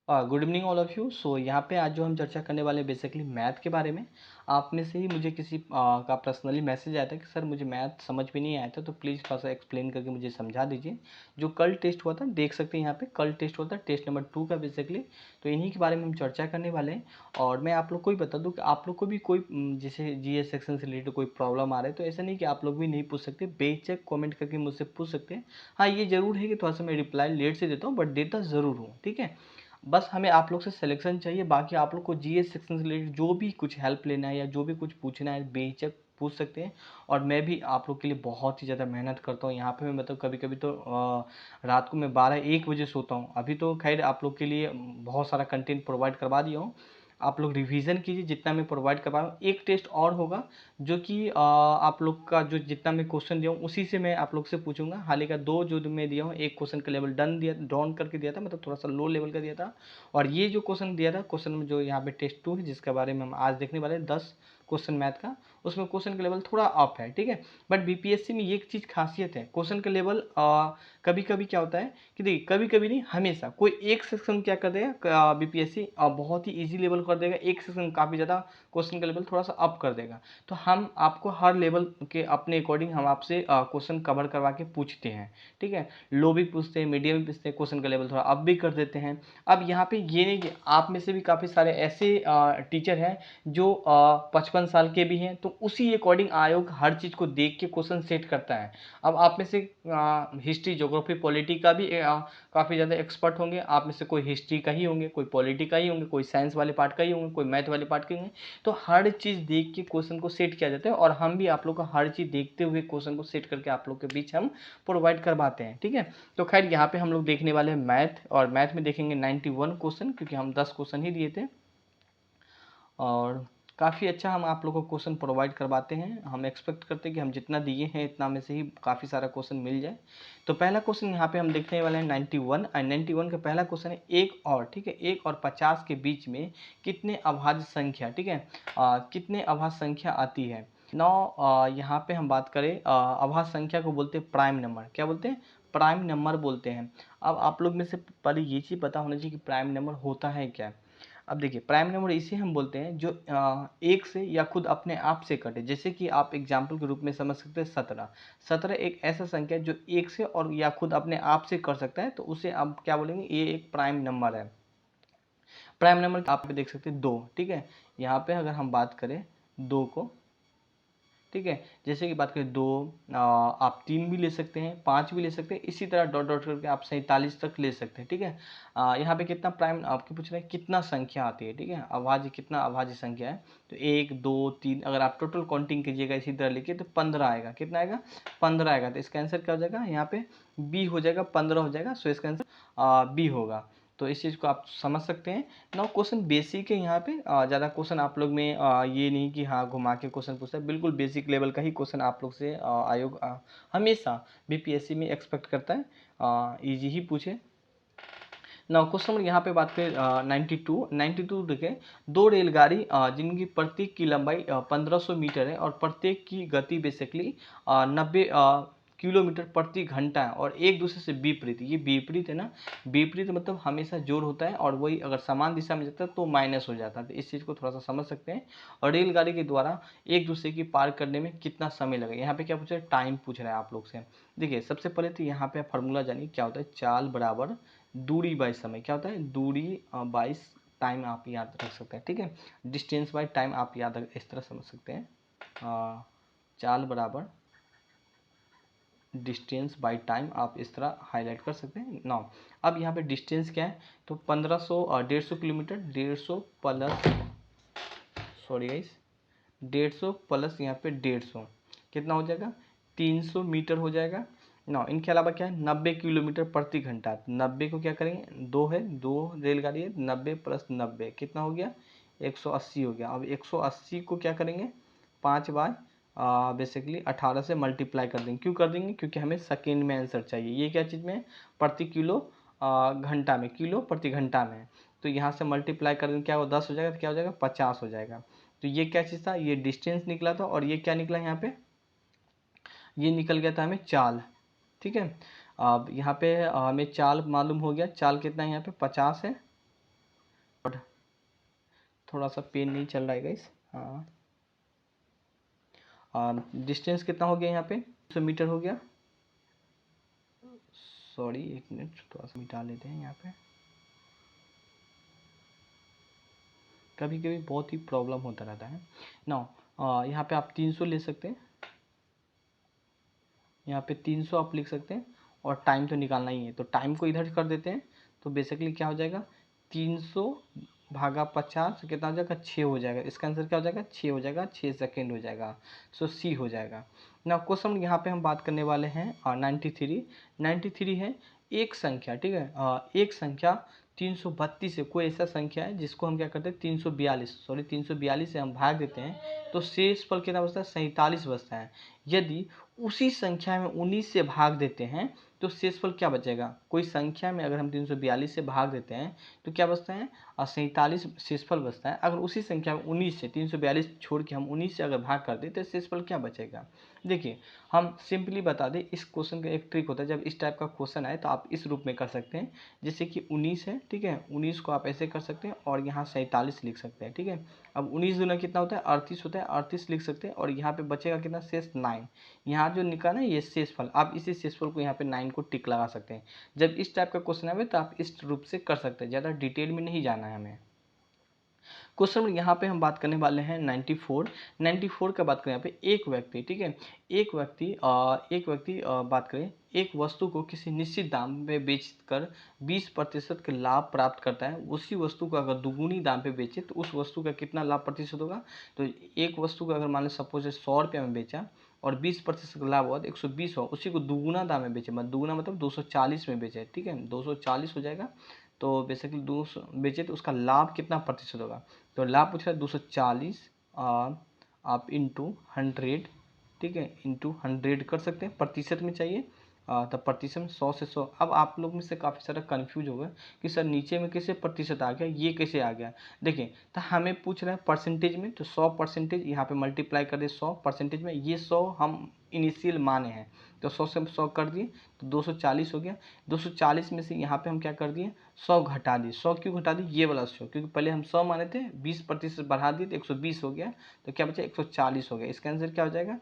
Good evening all of you. So यहाँ पे आज जो हम चर्चा करने वाले हैं बेसिकली मैथ के बारे में। आप में से ही मुझे किसी का पर्सनली मैसेज आया था कि सर मुझे मैथ समझ में नहीं आया था, तो प्लीज़ थोड़ा सा एक्सप्लेन करके मुझे समझा दीजिए। जो कल टेस्ट हुआ था, देख सकते हैं यहाँ पे कल टेस्ट हुआ था, टेस्ट नंबर 2 का बेसिकली। तो इन्हीं के बारे में हम चर्चा करने वाले हैं। और मैं आप लोग को ही बता दूँ कि आप लोग को भी कोई जैसे जीएस सेक्शन से रिलेटेड कोई प्रॉब्लम आ रहा है तो ऐसा नहीं कि आप लोग भी नहीं पूछ सकते, बेशक कॉमेंट करके मुझसे पूछ सकते हैं। हाँ, ये ज़रूर है कि थोड़ा सा मैं रिप्लाई लेट से देता हूँ, बट देता ज़रूर हूँ, ठीक है। बस हमें आप लोग से सिलेक्शन चाहिए, बाकी आप लोग को जीएस सेक्शन से रिलेटेड जो भी कुछ हेल्प लेना है या जो भी कुछ पूछना है बेहिचक पूछ सकते हैं। और मैं भी आप लोग के लिए बहुत ही ज़्यादा मेहनत करता हूँ यहाँ पे। मैं मतलब कभी कभी तो रात को मैं 12-1 बजे सोता हूँ। अभी तो खैर आप लोग के लिए बहुत सारा कंटेंट प्रोवाइड करवा दिया हूँ। आप लोग रिवीजन कीजिए जितना मैं प्रोवाइड करवा रहा हूँ। एक टेस्ट और होगा जो कि आप लोग का जो जितना मैं क्वेश्चन दिया हूँ उसी से मैं आप लोग से पूछूंगा। हाल का 2 जो मैं दिया हूँ, एक क्वेश्चन का लेवल डाउन करके दिया था, मतलब थोड़ा सा लो लेवल का दिया था। और ये जो क्वेश्चन दिया था, क्वेश्चन में जो यहाँ पे टेस्ट 2 है जिसके बारे में हम आज देखने वाले हैं, 10 क्वेश्चन मैथ का, उसमें क्वेश्चन का लेवल थोड़ा अप है, ठीक है। बट बीपीएससी में ये एक चीज़ खासियत है, क्वेश्चन का लेवल कभी कभी क्या होता है कि देखिए, कभी कभी नहीं, हमेशा कोई एक सेक्शन क्या कर देगा बीपीएससी बहुत ही इजी लेवल कर देगा, एक सेक्शन काफ़ी ज़्यादा क्वेश्चन का लेवल थोड़ा सा अप कर देगा। तो हम आपको हर लेवल के अपने अकॉर्डिंग हम आपसे क्वेश्चन कवर करवा के पूछते हैं, ठीक है। लो भी पूछते हैं, मीडियम भी पूछते हैं, क्वेश्चन का लेवल थोड़ा अप भी कर देते हैं। अब यहाँ पे ये नहीं कि आप में से भी काफ़ी सारे ऐसे टीचर हैं जो 55 साल के भी हैं, तो उसी अकॉर्डिंग आयोग हर चीज़ को देख के क्वेश्चन सेट करता है। अब आप में से हिस्ट्री, ज्योग्राफी, पॉलिटी का भी काफ़ी ज़्यादा एक्सपर्ट होंगे। आप में से कोई हिस्ट्री का ही होंगे, कोई पॉलिटी का ही होंगे, कोई साइंस वाले पार्ट का ही होंगे, कोई मैथ वाले पार्ट के होंगे। तो हर चीज़ देख के क्वेश्चन को सेट किया जाता है, और हम भी आप लोग को हर चीज़ देखते हुए क्वेश्चन को सेट करके आप लोग के बीच हम प्रोवाइड करवाते हैं, ठीक है। तो खैर यहाँ पे हम लोग देखने वाले हैं मैथ, और मैथ में देखेंगे 91 क्वेश्चन, क्योंकि हम 10 क्वेश्चन ही दिए थे। और काफ़ी अच्छा हम आप लोगों को क्वेश्चन प्रोवाइड करवाते हैं। हम एक्सपेक्ट करते हैं कि हम जितना दिए हैं इतना में से ही काफ़ी सारा क्वेश्चन मिल जाए। तो पहला क्वेश्चन यहाँ पे हम देखने वाले हैं 91, और 91 का पहला क्वेश्चन है एक और, ठीक है, 1 और 50 के बीच में कितने अभाज्य संख्या, ठीक है, कितने अभाज्य संख्या आती है। नौ यहाँ पे हम बात करें, अभाज्य संख्या को बोलते हैं प्राइम नंबर। क्या बोलते हैं? प्राइम नंबर बोलते हैं। अब आप लोग में से पहले ये चीज़ पता होना चाहिए कि प्राइम नंबर होता है क्या। अब देखिए, प्राइम नंबर इसे हम बोलते हैं जो एक से या खुद अपने आप से कटे। जैसे कि आप एग्जाम्पल के रूप में समझ सकते हैं 17। 17 एक ऐसा संख्या जो एक से और या खुद अपने आप से कर सकता है, तो उसे आप क्या बोलेंगे, ये एक प्राइम नंबर है। प्राइम नंबर आप देख सकते हैं 2, ठीक है। यहाँ पे अगर हम बात करें 2 को, ठीक है, जैसे कि बात करें 2, आप 3 भी ले सकते हैं, 5 भी ले सकते हैं, इसी तरह डॉट डॉट करके आप 47 तक ले सकते हैं, ठीक है। यहाँ पे कितना प्राइम आपके पूछ रहे हैं, कितना संख्या आती है, ठीक है, अभाज्य, कितना अभाज्य संख्या है। तो 1 2 3, अगर आप टोटल काउंटिंग कीजिएगा इसी तरह लिखिए तो 15 आएगा। कितना आएगा? 15 आएगा। तो इसका आंसर क्या हो जाएगा? यहाँ पे बी हो जाएगा, 15 हो जाएगा। सो इसका आंसर बी होगा। तो इस चीज़ को आप समझ सकते हैं। नाउ क्वेश्चन बेसिक है यहाँ पे, ज़्यादा क्वेश्चन आप लोग में ये नहीं कि हाँ घुमा के क्वेश्चन पूछता है, बिल्कुल बेसिक लेवल का ही क्वेश्चन आप लोग से आयोग हमेशा बीपीएससी में एक्सपेक्ट करता है, इजी ही पूछे। नाउ क्वेश्चन नंबर यहाँ पे बात करें 92 देखें, दो रेलगाड़ी जिनकी प्रत्येक की लंबाई 1500 मीटर है और प्रत्येक की गति बेसिकली 90 किलोमीटर प्रति घंटा है, और एक दूसरे से विपरीत, ये विपरीत है ना, विपरीत मतलब हमेशा जोड़ होता है, और वही अगर समान दिशा में जाता है तो माइनस हो जाता है। तो इस चीज़ को थोड़ा सा समझ सकते हैं। और रेलगाड़ी के द्वारा एक दूसरे की पार करने में कितना समय लगेगा। यहाँ पे क्या पूछ रहा है? टाइम पूछ रहा है आप लोग से। देखिए, सबसे पहले तो यहाँ पे फार्मूला जानिए क्या होता है। चाल बराबर दूरी बाई समय। क्या होता है? दूरी बाई टाइम आप याद रख सकते हैं, ठीक है। डिस्टेंस बाई टाइम आप याद रख, इस तरह समझ सकते हैं। चाल बराबर डिस्टेंस बाई टाइम आप इस तरह हाईलाइट कर सकते हैं। नाउ अब यहाँ पे डिस्टेंस क्या है, तो 1500 150 kilometre, 150 plus, sorry guys, 150 plus यहाँ पे 150 कितना हो जाएगा? 300 मीटर हो जाएगा ना। इनके अलावा क्या है? 90 किलोमीटर प्रति घंटा। 90 को क्या करेंगे? 2 है, 2 रेलगाड़ी है, 90 प्लस 90 कितना हो गया? 180 हो गया। अब 180 को क्या करेंगे? 5 बार बेसिकली 18 से मल्टीप्लाई कर देंगे। क्यों कर देंगे? क्योंकि हमें सेकेंड में आंसर चाहिए। ये क्या चीज़ में है? प्रति किलो घंटा में, किलो प्रति घंटा में। तो यहाँ से मल्टीप्लाई कर देंगे, क्या हो? 10 हो जाएगा, तो क्या हो जाएगा? 50 हो जाएगा। तो ये क्या चीज़ था? ये डिस्टेंस निकला था, और ये क्या निकला यहाँ पे? ये निकल गया था हमें चाल, ठीक है। अब यहाँ पे हमें चाल मालूम हो गया। चाल कितना है यहाँ पे? 50 है, थोड़ा सा पेन नहीं चल रहा है गाइस। हाँ, डिस्टेंस कितना हो गया यहाँ पे, 100 मीटर हो गया। सॉरी, एक मिनट, थोड़ा सा मिटा लेते हैं यहाँ पे, कभी कभी बहुत ही प्रॉब्लम होता रहता है ना। यहाँ पे आप 300 ले सकते हैं, यहाँ पे 300 आप लिख सकते हैं, और टाइम तो निकालना ही है, तो टाइम को इधर कर देते हैं। तो बेसिकली क्या हो जाएगा, 300 भागा 50 कितना हो जाएगा, 6 हो जाएगा। इसका आंसर क्या हो जाएगा, 6 हो जाएगा, 6 सेकेंड हो जाएगा। सो सी हो जाएगा ना। क्वेश्चन यहाँ पे हम बात करने वाले हैं 93 है एक संख्या, ठीक है। एक संख्या 332 है, कोई ऐसा संख्या है जिसको हम क्या करते हैं 342 से हम भाग देते हैं तो शेष फल कितना बचता है, 47 बचता है। यदि उसी संख्या में 19 से भाग देते हैं तो शेषफल क्या बचेगा, कोई संख्या में अगर हम 342 से भाग देते हैं तो क्या बचता है, 47 शेषफल बचता है। अगर उसी संख्या में 19 से 342 छोड़ के हम 19 से अगर भाग कर दें तो शेषफल क्या बचेगा। देखिए हम सिंपली बता दें, इस क्वेश्चन का एक ट्रिक होता है, जब इस टाइप का क्वेश्चन आए तो आप इस रूप में कर सकते हैं। जैसे कि 19 है, ठीक है, 19 को आप ऐसे कर सकते हैं और यहाँ 47 लिख सकते हैं, ठीक है। अब 19 दूना कितना होता है, 38 होता है, 38 लिख सकते हैं और यहाँ पे बचेगा कितना, शेष 9। यहाँ जो निकाला ये शेषफल, आप इसी शेषफल को यहाँ पे 9 को टिक लगा सकते हैं। जब इस टाइप का क्वेश्चन आए तो आप इस रूप से कर सकते हैं, ज़्यादा डिटेल में नहीं जाना है हमें। क्वेश्चन यहाँ पे हम बात करने वाले हैं 94 का बात करें यहाँ पे, एक व्यक्ति, ठीक है, एक व्यक्ति बात करें, एक वस्तु को किसी निश्चित दाम पे बेचकर 20% के लाभ प्राप्त करता है। उसी वस्तु को अगर दुगुनी दाम पे बेचे तो उस वस्तु का कितना लाभ प्रतिशत होगा। तो एक वस्तु को अगर मान लो सपोज 100 रुपये में बेचा और 20% का लाभ हुआ तो 120 हुआ, उसी को दुगुना दाम में बेचे, मतलब दुगुना मतलब 240 में बेचे, ठीक है, 240 हो जाएगा। तो बेसिकली 200 बेचे तो उसका लाभ कितना प्रतिशत होगा। तो लाभ पूछ रहा है 240 आप इंटू 100, ठीक है, इंटू 100 कर सकते हैं, प्रतिशत में चाहिए। तब प्रतिशत में 100 से 100। अब आप लोग में से काफ़ी सारा कन्फ्यूज होगा कि सर नीचे में कैसे प्रतिशत आ गया, ये कैसे आ गया। देखिए तो हमें पूछ रहा है परसेंटेज में, तो 100% यहाँ पे मल्टीप्लाई कर दे 100% में, ये 100 हम इनिशियल माने हैं तो 100 से 100 कर दिए तो 240 हो गया। 240 में से यहाँ पे हम क्या कर दिए, 100 घटा दिए। 100 क्यों घटा दिए, ये वाला 100, क्योंकि पहले हम 100 माने थे, 20% बढ़ा दिए तो 120 हो गया, तो क्या बचा 140 हो गया। इसका आंसर क्या हो जाएगा,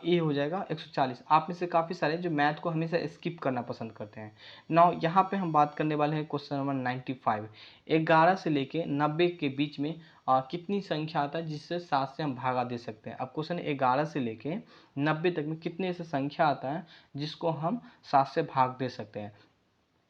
ए हो जाएगा 140। आप में से काफ़ी सारे जो मैथ को हमेशा स्किप करना पसंद करते हैं। नाउ यहाँ पे हम बात करने वाले हैं क्वेश्चन नंबर 95। 11 से लेके 90 के बीच में कितनी संख्या आता है जिससे 7 से हम भागा दे सकते हैं। अब क्वेश्चन 11 से लेके 90 तक में कितने ऐसे संख्या आता है जिसको हम 7 से भाग दे सकते हैं।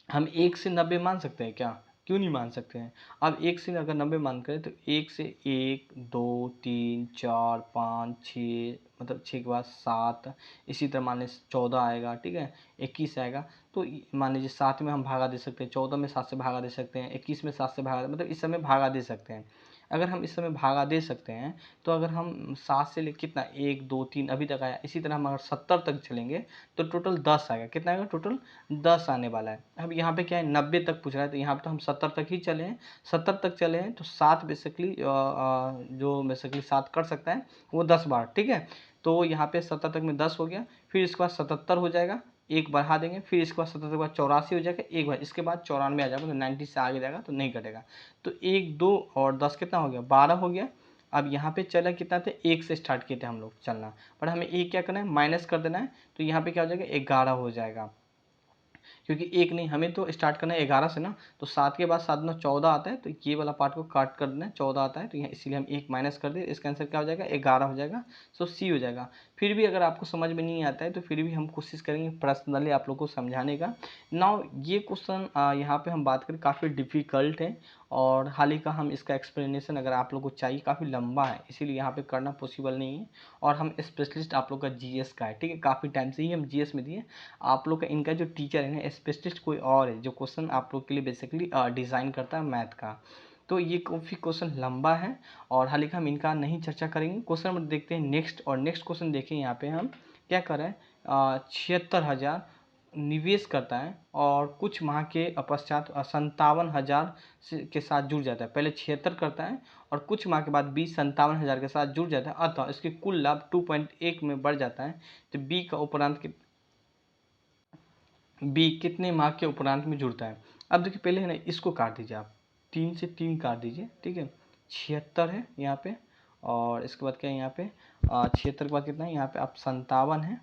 हम 1 से 90 मान सकते हैं क्या, क्यों नहीं मान सकते हैं। अब 1 से अगर 90 मान करें तो 1 से 1 2 3 4 5 6, मतलब 6 के बाद 7, इसी तरह मान लीजिए 14 आएगा, ठीक है, 21 आएगा। तो मान लीजिए 7 में हम भागा दे सकते हैं, 14 में 7 से भागा दे सकते हैं, 21 में 7 से भागा, मतलब इस समय भागा दे सकते हैं। अगर हम इस समय भागा दे सकते हैं तो अगर हम 7 से ले कितना 1 2 3 अभी तक आया, इसी तरह हम अगर 70 तक चलेंगे तो टोटल 10 आएगा। कितना आएगा, टोटल 10 आने वाला है। अब यहाँ पे क्या है 90 तक पूछ रहा है, तो यहाँ पे तो हम 70 तक ही चले हैं। 70 तक चले हैं तो 7 बेसिकली जो बेसिकली 7 कर सकता है वो 10 बार, ठीक है। तो यहाँ पे 70 तक में 10 हो गया, फिर इसके बाद 77 हो जाएगा, एक बढ़ा देंगे, फिर इसके बाद 77 के बाद 84 हो जाएगा, एक बार इसके बाद 94 आ जाएगा, तो 90 से आगे जाएगा तो नहीं कटेगा। तो 1 2 और 10 कितना हो गया, 12 हो गया। अब यहाँ पे चला कितना थे, 1 से स्टार्ट किए थे हम लोग चलना, पर हमें एक क्या करना है, माइनस कर देना है। तो यहाँ पे क्या हो जाएगा, 11 हो जाएगा, क्योंकि एक नहीं, हमें तो स्टार्ट करना है 11 से ना। तो 7 के बाद 7 में 14 आता है, तो ये वाला पार्ट को काट कर देना है, 14 आता है, तो यहाँ इसीलिए हम एक माइनस कर दे, इसका आंसर क्या हो जाएगा, 11 हो जाएगा। सो सी हो जाएगा। फिर भी अगर आपको समझ में नहीं आता है तो फिर भी हम कोशिश करेंगे पर्सनली आप लोग को समझाने का। नाउ ये क्वेश्चन यहाँ पे हम बात करें काफ़ी डिफ़िकल्ट है, और हाल ही का हम इसका एक्सप्लेनेशन अगर आप लोग को चाहिए, काफ़ी लंबा है, इसीलिए यहाँ पे करना पॉसिबल नहीं है। और हम स्पेशलिस्ट आप लोग का जीएस का है, ठीक है, काफ़ी टाइम से ही हम जीएस में दिए। आप लोग का इनका जो टीचर है ना स्पेशलिस्ट कोई और है जो क्वेश्चन आप लोग के लिए बेसिकली डिज़ाइन करता है मैथ का। तो ये काफ़ी क्वेश्चन लंबा है और हाल ही हम इनका नहीं चर्चा करेंगे। क्वेश्चन नंबर देखते हैं नेक्स्ट, और नेक्स्ट क्वेश्चन देखें यहाँ पे हम क्या कर रहे हैं, 76,000 निवेश करता है और कुछ माह के पश्चात 57,000 के साथ जुड़ जाता है। पहले 76 करता है और कुछ माह के बाद 57,000 के साथ जुड़ जाता है, अतः इसके कुल लाभ 2.1 में बढ़ जाता है। तो बी का उपरांत बी कितने माह के उपरांत में जुड़ता है। अब देखिए पहले है ना इसको काट दीजिए आप, 3 से 3 काट दीजिए, ठीक है। 76 है यहाँ पे, और इसके बाद क्या है यहाँ पे 76 के बाद कितना है यहाँ पे आप 57 है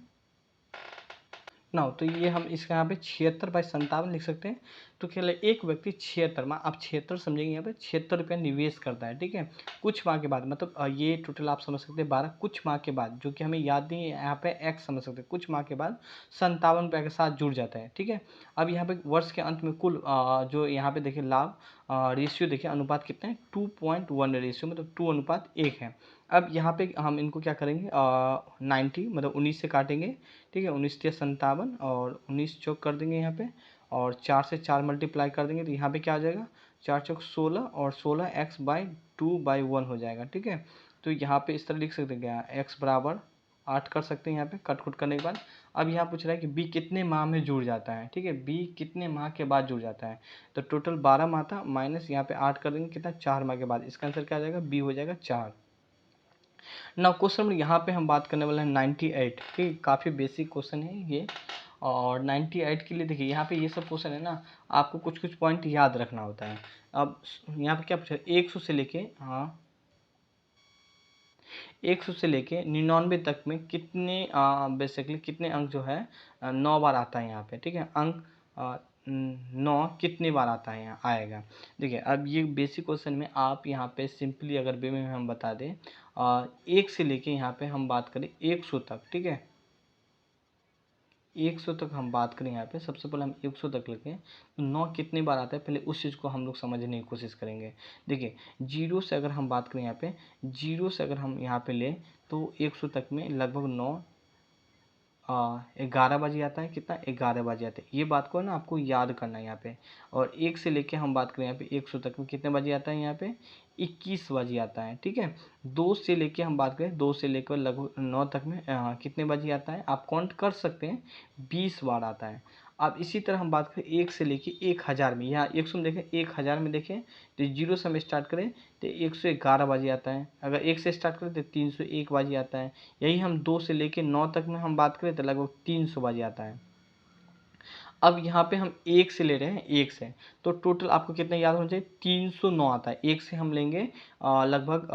ना। तो ये हम इसका यहाँ पे 76/57 लिख सकते हैं। तो क्या है, एक व्यक्ति 76 माह, आप 76 समझेंगे यहाँ पे 76 रुपया निवेश करता है, ठीक है। कुछ माह के बाद, मतलब ये टोटल आप समझ सकते हैं 12, कुछ माह के बाद, जो कि हमें याद नहीं है यहाँ पे एक्स समझ सकते हैं, कुछ माह के बाद 57 रुपये के साथ जुड़ जाता है, ठीक है। अब यहाँ पे वर्ष के अंत में कुल जो यहाँ पे देखिए लाभ रेशियो देखिए, अनुपात कितना है 2.1 रेशियो, मतलब 2:1 है। अब यहाँ पे हम इनको क्या करेंगे 90 मतलब 19 से काटेंगे, ठीक है। 19 से 57 और 19 चौक कर देंगे यहाँ पे, और 4 से 4 मल्टीप्लाई कर देंगे, तो यहाँ पे क्या आ जाएगा 4 चौक 16, और 16x/2/1 हो जाएगा, ठीक है। तो यहाँ पे इस तरह लिख सकते हैं क्या, x बराबर 8 कर सकते हैं यहाँ पे कट कुट करने के बाद। अब यहाँ पूछ रहा है कि b कितने माह में जुड़ जाता है, ठीक है। b कितने माह के बाद जुड़ जाता है, तो टोटल 12 माह था, माइनस यहाँ पे 8 कर देंगे, कितना 4 माह के बाद। इसका आंसर क्या आ जाएगा, b हो जाएगा 4। ना क्वेश्चन यहाँ पे हम बात करने वाले हैं 98, ठीक, काफ़ी बेसिक क्वेश्चन है ये। और 98 के लिए देखिए यहाँ पे ये सब क्वेश्चन है ना, आपको कुछ कुछ पॉइंट याद रखना होता है। अब यहाँ पे क्या पूछा, 100 से लेके 100 से लेके 99 तक में कितने बेसिकली कितने अंक जो है 9 बार आता है यहाँ पे, ठीक है। अंक 9 कितने बार आता है यहाँ आएगा। देखिए अब ये बेसिक क्वेश्चन में आप यहाँ पे सिंपली अगर वे में हम बता दें 1 से लेके यहाँ पे हम बात करें 100 तक, ठीक है। 100 तक हम बात करें यहाँ पे, सबसे पहले हम 100 तक लेके तो 9 कितने बार आता है, पहले उस चीज़ को हम लोग समझने की कोशिश करेंगे। देखिए 0 से अगर हम बात करें यहाँ पे, 0 से अगर हम यहाँ पे लें तो 100 तक में लगभग 9 11 बजे आता है, कितना 11 बजे आता है। ये बात को ना आपको याद करना है यहाँ पे। और 1 से लेके हम बात करें यहाँ पे 100 तक में कितने बजे आता है यहाँ पे 21 बजे आता है, ठीक है। 2 से लेके हम बात करें, 2 से लेकर लगभग 9 तक में कितने बजे आता है, आप काउंट कर सकते हैं 20 बार आता है। अब इसी तरह हम बात करें 1 से लेके 1000 में, यहाँ 100 में देखें 1000 में देखें तो 0 से हम स्टार्ट करें तो 111 बजे आता है। अगर 1 से स्टार्ट करें तो 301 बजे आता है। यही हम 2 से लेके 9 तक में हम बात करें तो लगभग 300 बजे आता है। अब यहाँ पे हम 1 से ले रहे हैं, 1 से तो टोटल आपको कितना याद होना चाहिए 309 आता है। 1 से हम लेंगे लगभग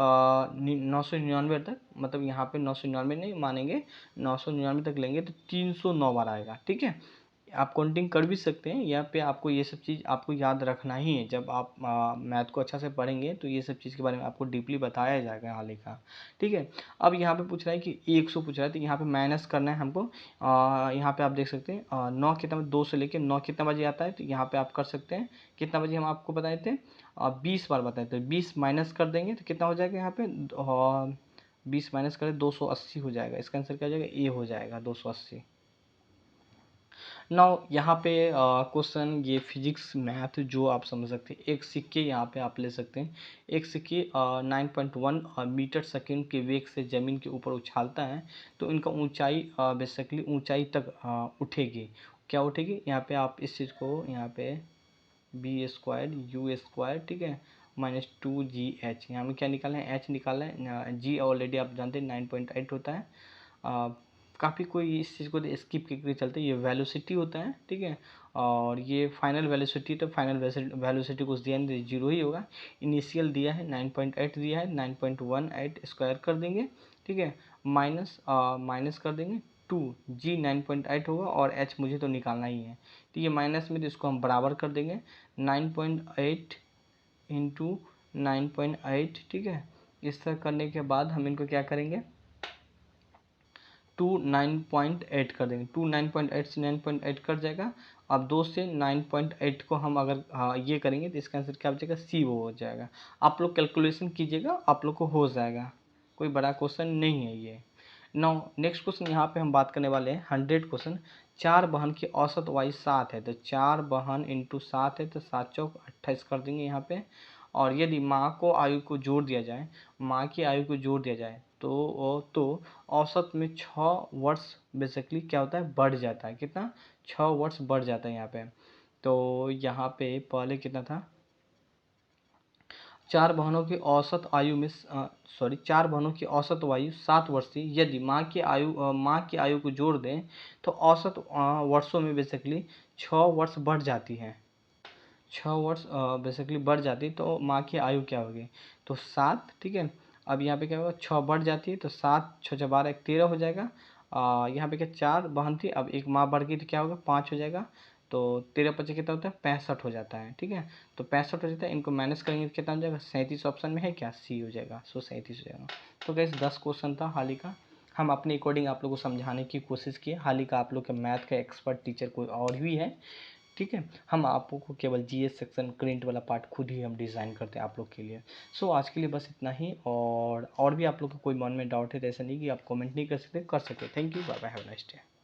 999 तक, मतलब यहाँ पे 999 नहीं मानेंगे, 999 तक लेंगे तो 309 बार आएगा, ठीक है। आप काउंटिंग कर भी सकते हैं, यहाँ पे आपको ये सब चीज़ आपको याद रखना ही है। जब आप मैथ को अच्छा से पढ़ेंगे तो ये सब चीज़ के बारे में आपको डीपली बताया जाएगा हाल ही का, ठीक है। अब यहाँ पे पूछ रहा है कि 100 पूछ रहा है, तो यहाँ पे माइनस करना है हमको। यहाँ पे आप देख सकते हैं 9 कितना, 2 से लेके 9 कितना बजे आता है, तो यहाँ पे आप कर सकते हैं कितना बजे हम आपको बताए थे 20 बार बताए थे। 20 माइनस कर देंगे तो कितना हो जाएगा यहाँ पे 20 माइनस करें 280 हो जाएगा। इसका आंसर क्या हो जाएगा, ए हो जाएगा 280। नाउ यहाँ पे क्वेश्चन ये फिजिक्स मैथ जो आप समझ सकते हैं, एक सिक्के यहाँ पे आप ले सकते हैं। एक सिक्के 9.1 मीटर सेकंड के वेग से ज़मीन के ऊपर उछालता है, तो इनका ऊंचाई बेसिकली ऊंचाई तक उठेगी। क्या उठेगी, यहाँ पे आप इस चीज़ को यहाँ पे b² u², ठीक है, -2gh। यहाँ में क्या निकालना है, h निकालना है, g ऑलरेडी आप जानते हैं 9.8 होता है। काफ़ी कोई इस चीज़ को स्किप करके चलते हैं, ये वेलोसिटी होता है, ठीक है। और ये फाइनल वेलोसिटी, तो फाइनल वेलोसिटी कुछ दिया नहीं, 0 ही होगा। इनिशियल दिया है 9.8 दिया है, 9.18 स्क्वायर कर देंगे, ठीक है, माइनस कर देंगे 2, g 9.8 होगा और h मुझे तो निकालना ही है, तो ये माइनस में, तो इसको हम बराबर कर देंगे 9.8 इंटू 9.8, ठीक है। इस तरह करने के बाद हम इनको क्या करेंगे 2 9.8 कर देंगे, 2 9.8 से 9.8 कट जाएगा। अब 2 से 9.8 को हम अगर ये करेंगे तो इसका आंसर क्या हो जाएगा, सी वो हो जाएगा। आप लोग कैलकुलेशन कीजिएगा, आप लोग को हो जाएगा, कोई बड़ा क्वेश्चन नहीं है ये। नाउ नेक्स्ट क्वेश्चन यहाँ पे हम बात करने वाले हैं 100 क्वेश्चन। 4 बहन की औसत आयु 7 है, तो 4 बहन इंटू 7 है, तो 7 चौक 28 कर देंगे यहाँ पे। और यदि माँ को आयु को जोड़ दिया जाए, माँ की आयु को जोड़ दिया जाए तो औसत में 6 वर्ष बेसिकली क्या होता है, बढ़ जाता है। कितना, 6 वर्ष बढ़ जाता है यहाँ पे। तो यहाँ पे पहले कितना था, 4 बहनों की औसत आयु में 4 बहनों की औसत आयु 7 वर्ष थी। यदि माँ की आयु को जोड़ दें तो औसत वर्षों में बेसिकली 6 वर्ष बढ़ जाती है। 6 वर्ष बेसिकली बढ़ जाती तो माँ की आयु क्या होगी, तो 7, ठीक है। अब यहाँ पे क्या होगा, 6 बढ़ जाती है तो 7 6 12 एक 13 हो जाएगा। यहाँ पे क्या 4 बहन थी, अब एक माँ बढ़ गई तो क्या होगा 5 हो जाएगा। तो 13 25 कितना होता है 65 हो जाता है, ठीक है। तो 65 हो जाता है, इनको माइनस करेंगे तो कितना हो जाएगा 37 ऑप्शन में है क्या, सी हो जाएगा। सो 37 हो जाएगा। तो गैस 10 क्वेश्चन था हाल ही का, हम अपने अकॉर्डिंग आप लोगों को समझाने की कोशिश किए। हाल ही का आप लोग के मैथ का एक्सपर्ट टीचर कोई और भी है, ठीक है। हम आपको को केवल जीएस सेक्शन करेंट वाला पार्ट खुद ही हम डिज़ाइन करते हैं आप लोग के लिए। सो आज के लिए बस इतना ही, और भी आप लोग को कोई मन में डाउट है तो ऐसा नहीं कि आप कमेंट नहीं कर सकते, कर सकते। Thank you, bye bye, have a nice day.